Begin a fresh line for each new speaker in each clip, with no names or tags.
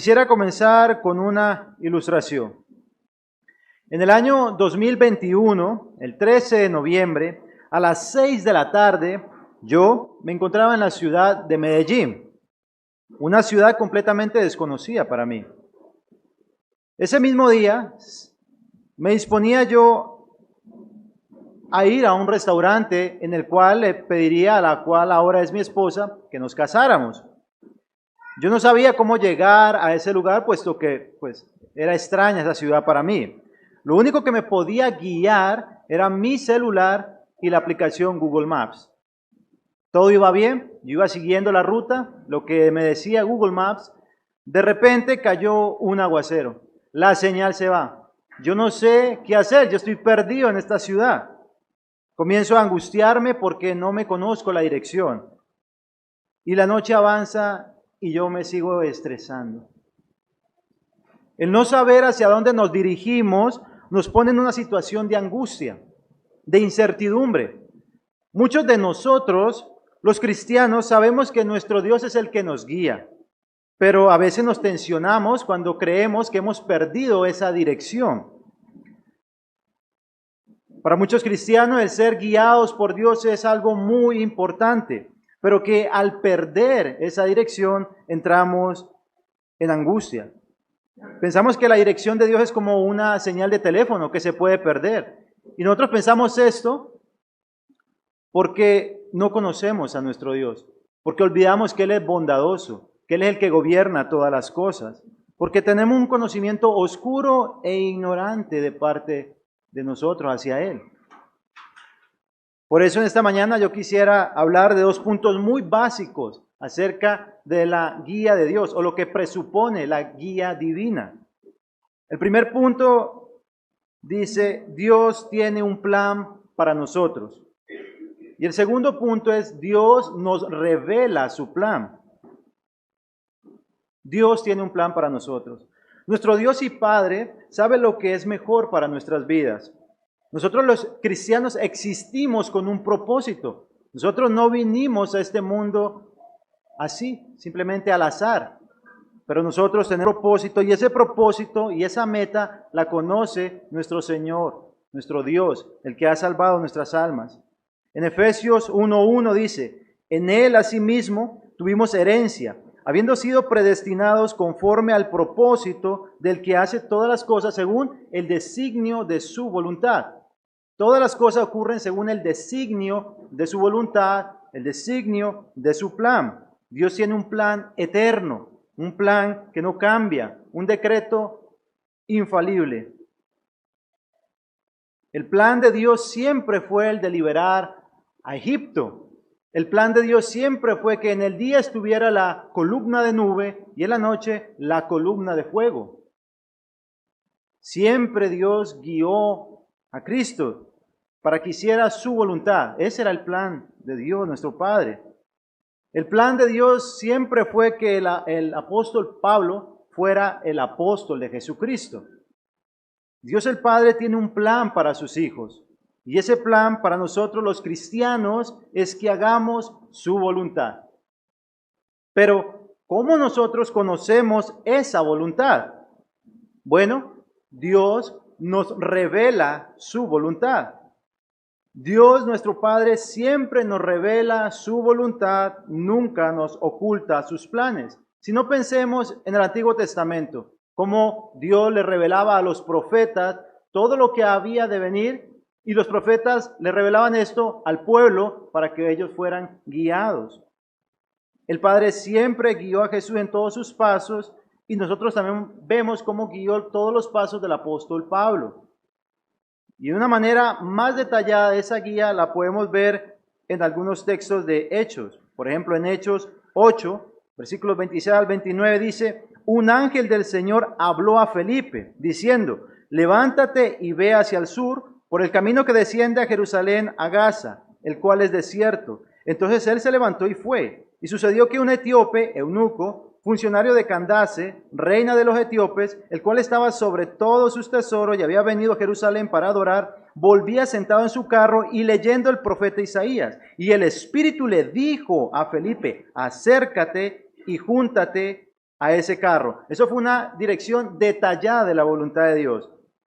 Quisiera comenzar con una ilustración. En el año 2021, el 13 de noviembre, a las 6 de la tarde, yo me encontraba en la ciudad de Medellín, una ciudad completamente desconocida para mí. Ese mismo día me disponía yo a ir a un restaurante en el cual le pediría a la cual ahora es mi esposa que nos casáramos. Yo no sabía cómo llegar a ese lugar, puesto que era extraña esa ciudad para mí. Lo único que me podía guiar era mi celular y la aplicación Google Maps. Todo iba bien, yo iba siguiendo la ruta, lo que me decía Google Maps. De repente cayó un aguacero, la señal se va. Yo no sé qué hacer, yo estoy perdido en esta ciudad. Comienzo a angustiarme porque no me conozco la dirección. Y la noche avanza y yo me sigo estresando. El no saber hacia dónde nos dirigimos nos pone en una situación de angustia, de incertidumbre. Muchos de nosotros, los cristianos, sabemos que nuestro Dios es el que nos guía, pero a veces nos tensionamos cuando creemos que hemos perdido esa dirección. Para muchos cristianos el ser guiados por Dios es algo muy importante, pero que al perder esa dirección entramos en angustia. Pensamos que la dirección de Dios es como una señal de teléfono que se puede perder. Y nosotros pensamos esto porque no conocemos a nuestro Dios, porque olvidamos que Él es bondadoso, que Él es el que gobierna todas las cosas, porque tenemos un conocimiento oscuro e ignorante de parte de nosotros hacia Él. Por eso en esta mañana yo quisiera hablar de dos puntos muy básicos acerca de la guía de Dios o lo que presupone la guía divina. El primer punto dice, Dios tiene un plan para nosotros. Y el segundo punto es, Dios nos revela su plan. Dios tiene un plan para nosotros. Nuestro Dios y Padre sabe lo que es mejor para nuestras vidas. Nosotros los cristianos existimos con un propósito. Nosotros no vinimos a este mundo así, simplemente al azar. Pero nosotros tenemos un propósito y ese propósito y esa meta la conoce nuestro Señor, nuestro Dios, el que ha salvado nuestras almas. En Efesios 1:1 dice, en Él asimismo tuvimos herencia, habiendo sido predestinados conforme al propósito del que hace todas las cosas según el designio de su voluntad. Todas las cosas ocurren según el designio de su voluntad, el designio de su plan. Dios tiene un plan eterno, un plan que no cambia, un decreto infalible. El plan de Dios siempre fue el de liberar a Egipto. El plan de Dios siempre fue que en el día estuviera la columna de nube y en la noche la columna de fuego. Siempre Dios guió a Cristo para que hiciera su voluntad. Ese era el plan de Dios, nuestro Padre. El plan de Dios siempre fue que el apóstol Pablo fuera el apóstol de Jesucristo. Dios el Padre tiene un plan para sus hijos. Y ese plan para nosotros los cristianos es que hagamos su voluntad. Pero, ¿cómo nosotros conocemos esa voluntad? Bueno, Dios nos revela su voluntad. Dios, nuestro Padre, siempre nos revela su voluntad, nunca nos oculta sus planes. Si no pensemos en el Antiguo Testamento, cómo Dios le revelaba a los profetas todo lo que había de venir, y los profetas le revelaban esto al pueblo para que ellos fueran guiados. El Padre siempre guió a Jesús en todos sus pasos, y nosotros también vemos cómo guió todos los pasos del apóstol Pablo. Y de una manera más detallada esa guía la podemos ver en algunos textos de Hechos. Por ejemplo, en Hechos 8, versículos 26 al 29 dice, un ángel del Señor habló a Felipe, diciendo, levántate y ve hacia el sur, por el camino que desciende a Jerusalén, a Gaza, el cual es desierto. Entonces él se levantó y fue. Y sucedió que un etíope, eunuco, funcionario de Candace, reina de los etíopes, el cual estaba sobre todos sus tesoros y había venido a Jerusalén para adorar, volvía sentado en su carro y leyendo el profeta Isaías. Y el Espíritu le dijo a Felipe, acércate y júntate a ese carro. Eso fue una dirección detallada de la voluntad de Dios.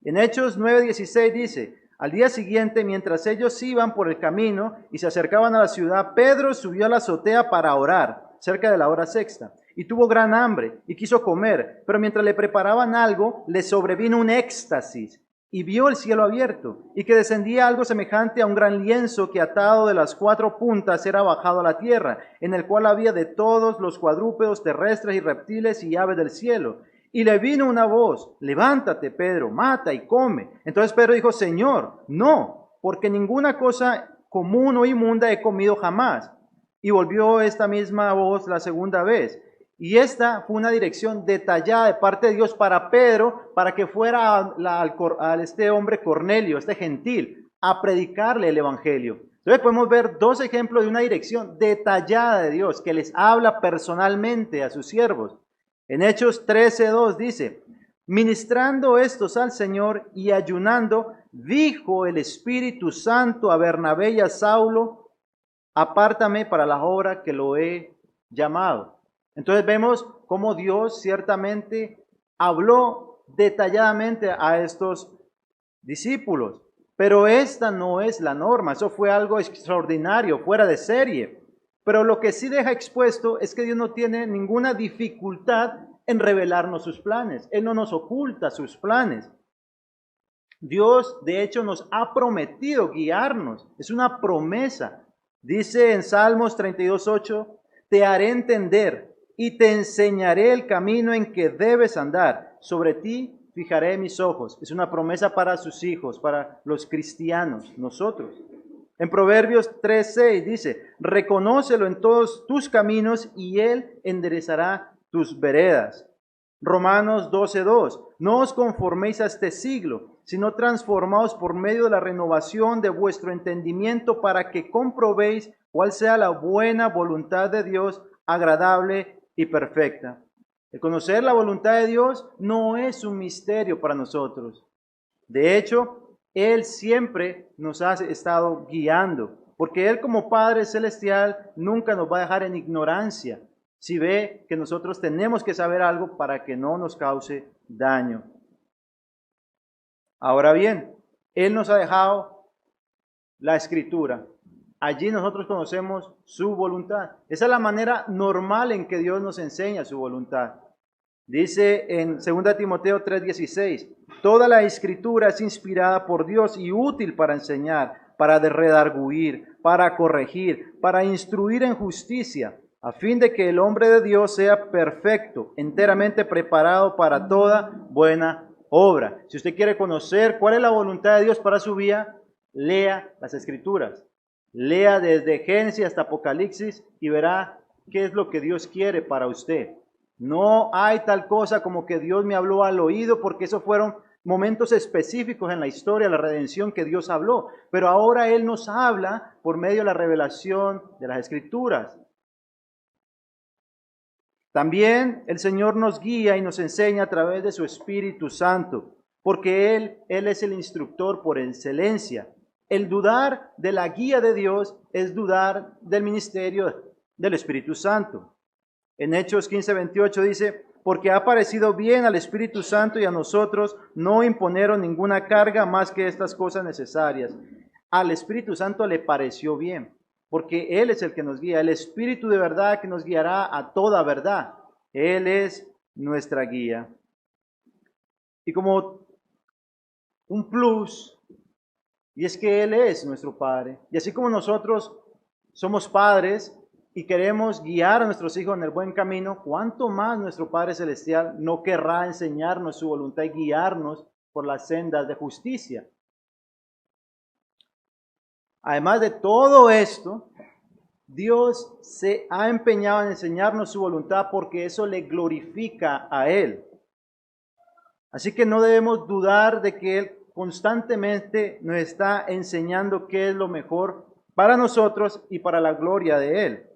En Hechos 9:16 dice, al día siguiente, mientras ellos iban por el camino y se acercaban a la ciudad, Pedro subió a la azotea para orar, cerca de la hora sexta, y tuvo gran hambre y quiso comer, pero mientras le preparaban algo, le sobrevino un éxtasis y vio el cielo abierto y que descendía algo semejante a un gran lienzo que atado de las 4 puntas era bajado a la tierra, en el cual había de todos los cuadrúpedos terrestres y reptiles y aves del cielo. Y le vino una voz, levántate, Pedro, mata y come. Entonces Pedro dijo, Señor, no, porque ninguna cosa común o inmunda he comido jamás. Y volvió esta misma voz la segunda vez. Y esta fue una dirección detallada de parte de Dios para Pedro, para que fuera a este hombre Cornelio, este gentil, a predicarle el evangelio. Entonces podemos ver 2 ejemplos de una dirección detallada de Dios, que les habla personalmente a sus siervos. En Hechos 13:2 dice, ministrando estos al Señor y ayunando, dijo el Espíritu Santo a Bernabé y a Saulo, apártame para la obra que lo he llamado. Entonces vemos cómo Dios ciertamente habló detalladamente a estos discípulos, pero esta no es la norma, eso fue algo extraordinario, fuera de serie. Pero lo que sí deja expuesto es que Dios no tiene ninguna dificultad en revelarnos sus planes. Él no nos oculta sus planes. Dios, de hecho, nos ha prometido guiarnos. Es una promesa. Dice en Salmos 32:8, te haré entender y te enseñaré el camino en que debes andar. Sobre ti fijaré mis ojos. Es una promesa para sus hijos, para los cristianos, nosotros. En Proverbios 3:6 dice, reconócelo en todos tus caminos y Él enderezará tus veredas. Romanos 12:2, no os conforméis a este siglo, sino transformaos por medio de la renovación de vuestro entendimiento para que comprobéis cuál sea la buena voluntad de Dios, agradable y perfecta. El conocer la voluntad de Dios no es un misterio para nosotros. De hecho, Él siempre nos ha estado guiando, porque Él como Padre Celestial nunca nos va a dejar en ignorancia si ve que nosotros tenemos que saber algo para que no nos cause daño. Ahora bien, Él nos ha dejado la Escritura. Allí nosotros conocemos su voluntad. Esa es la manera normal en que Dios nos enseña su voluntad. Dice en 2 Timoteo 3:16, toda la Escritura es inspirada por Dios y útil para enseñar, para redarguir, para corregir, para instruir en justicia, a fin de que el hombre de Dios sea perfecto, enteramente preparado para toda buena obra. Si usted quiere conocer cuál es la voluntad de Dios para su vida, lea las Escrituras. Lea desde Génesis hasta Apocalipsis y verá qué es lo que Dios quiere para usted. No hay tal cosa como que Dios me habló al oído, porque esos fueron momentos específicos en la historia de la redención que Dios habló. Pero ahora Él nos habla por medio de la revelación de las Escrituras. También el Señor nos guía y nos enseña a través de su Espíritu Santo, porque Él es el instructor por excelencia. El dudar de la guía de Dios es dudar del ministerio del Espíritu Santo. En Hechos 15:28 dice, porque ha parecido bien al Espíritu Santo y a nosotros no imponeron ninguna carga más que estas cosas necesarias. Al Espíritu Santo le pareció bien, porque Él es el que nos guía, el Espíritu de verdad que nos guiará a toda verdad. Él es nuestra guía. Y como un plus, y es que Él es nuestro Padre. Y así como nosotros somos padres y queremos guiar a nuestros hijos en el buen camino, ¿cuánto más nuestro Padre Celestial no querrá enseñarnos su voluntad y guiarnos por las sendas de justicia? Además de todo esto, Dios se ha empeñado en enseñarnos su voluntad porque eso le glorifica a Él. Así que no debemos dudar de que Él constantemente nos está enseñando qué es lo mejor para nosotros y para la gloria de Él.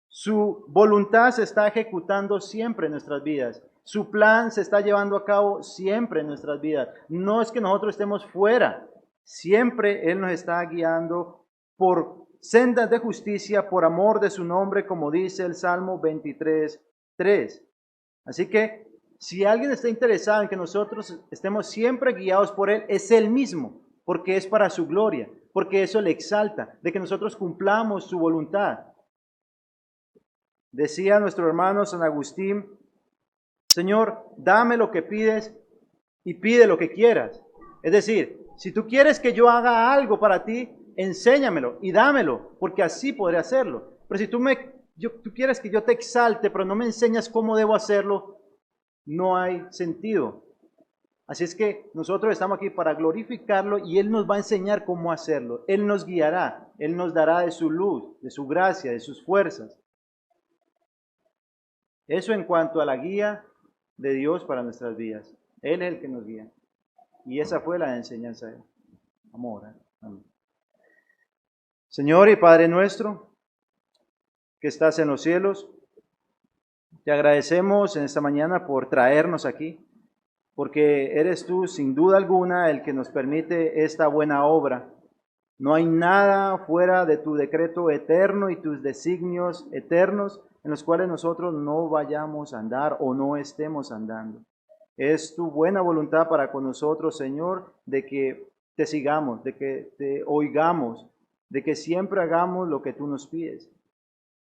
Su voluntad se está ejecutando siempre en nuestras vidas. Su plan se está llevando a cabo siempre en nuestras vidas. No es que nosotros estemos fuera. Siempre Él nos está guiando por sendas de justicia, por amor de su nombre, como dice el Salmo 23:3. Así que si alguien está interesado en que nosotros estemos siempre guiados por Él, es Él mismo, porque es para su gloria, porque eso le exalta, de que nosotros cumplamos su voluntad. Decía nuestro hermano San Agustín, Señor, dame lo que pides y pide lo que quieras. Es decir, si tú quieres que yo haga algo para ti, enséñamelo y dámelo, porque así podré hacerlo. Pero si tú quieres que yo te exalte, pero no me enseñas cómo debo hacerlo, no hay sentido. Así es que nosotros estamos aquí para glorificarlo y Él nos va a enseñar cómo hacerlo. Él nos guiará, Él nos dará de su luz, de su gracia, de sus fuerzas. Eso en cuanto a la guía de Dios para nuestras vidas. Él es el que nos guía. Y esa fue la enseñanza de Él. Vamos a orar. Amén. Señor y Padre nuestro, que estás en los cielos, te agradecemos en esta mañana por traernos aquí, porque eres tú sin duda alguna el que nos permite esta buena obra. No hay nada fuera de tu decreto eterno y tus designios eternos en los cuales nosotros no vayamos a andar o no estemos andando. Es tu buena voluntad para con nosotros, Señor, de que te sigamos, de que te oigamos, de que siempre hagamos lo que tú nos pides.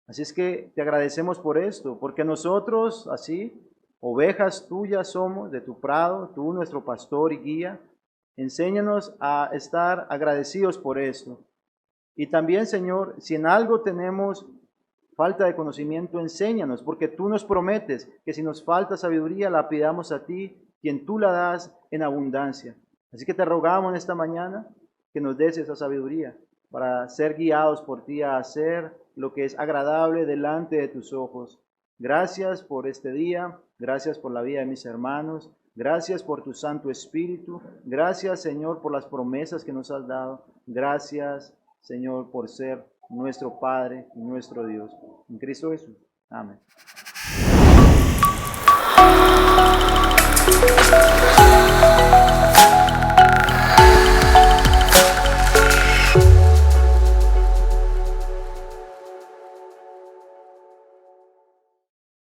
Así es que te agradecemos por esto, porque nosotros, así, ovejas tuyas somos, de tu prado, tú nuestro pastor y guía. Enséñanos a estar agradecidos por esto. Y también, Señor, si en algo tenemos falta de conocimiento, enséñanos, porque tú nos prometes que si nos falta sabiduría, la pidamos a ti, quien tú la das en abundancia. Así que te rogamos en esta mañana que nos des esa sabiduría para ser guiados por ti a hacer lo que es agradable delante de tus ojos. Gracias por este día, gracias por la vida de mis hermanos, gracias por tu Santo Espíritu, gracias, Señor, por las promesas que nos has dado, gracias, Señor, por ser nuestro Padre y nuestro Dios. En Cristo Jesús. Amén.